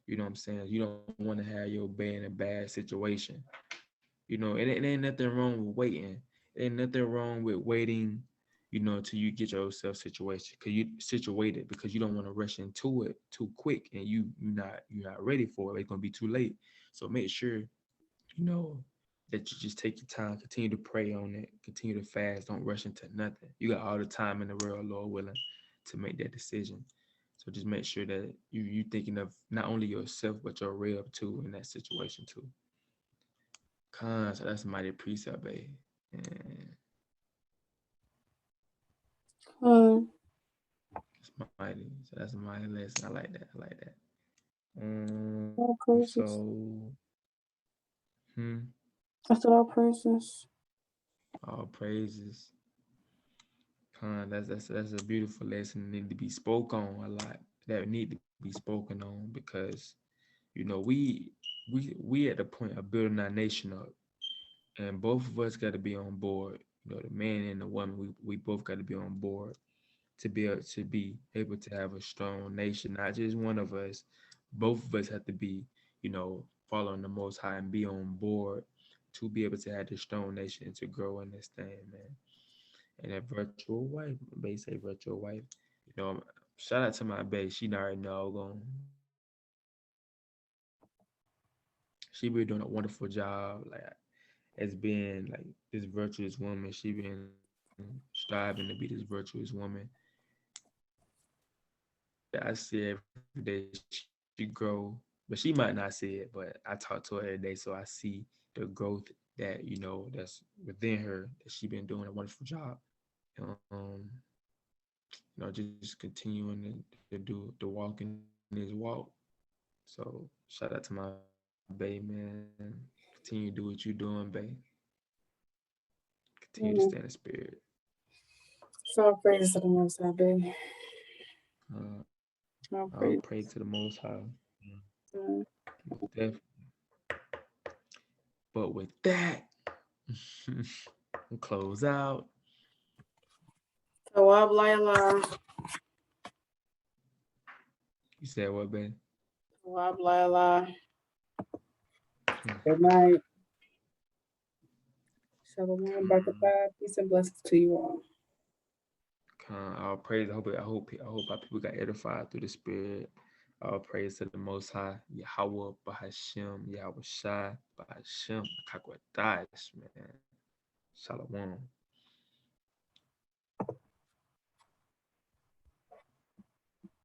You know what I'm saying? You don't want to have your bae in a bad situation. It ain't nothing wrong with waiting. It ain't nothing wrong with waiting, till you get yourself situated because you don't want to rush into it too quick and you're not ready for it. It's gonna be too late. So make sure, you know, that you just take your time, continue to pray on it, continue to fast, don't rush into nothing. You got all the time in the world, Lord willing, to make that decision. So just make sure that you thinking of not only yourself but your rib too in that situation too. So that's mighty precept, babe. And Um, it's mighty. So that's a mighty lesson. I like that. I like that. all praises. So I said all praises. all praises. That's a beautiful lesson that need to be spoke on a lot. That need to be spoken on because we at the point of building our nation up, and both of us got to be on board. The man and the woman, we both got to be on board to be able to have a strong nation. Not just one of us. Both of us have to be, following the Most High and be on board to be able to have this strong nation and to grow in this thing, man. And that virtual wife, base say virtual wife. You know, shout out to my base. She already know going. She been doing a wonderful job, like as being like this virtuous woman. She been striving to be this virtuous woman. I see every day she grow, but she might not see it. But I talk to her every day, so I see the growth that's within her. That she been doing a wonderful job. Um, just continuing to do the walk in his walk. So shout out to my bae, man. Continue to do what you doing, bae. Continue to stay in the spirit. So all praises to the Most High, baby. I'll pray to the All Most High. praises. Most definitely. But with that, we'll close out. Tawab Laila. You said what, babe? Tawab Laila. Good night. Shalom, Barakatah. Peace and blessings to you all. All praise. I hope our people got edified through the spirit. All praise to the Most High, Yahweh, Bahashem, Yahweh Shai, Bahashem, Kakwadash, man. Shalom.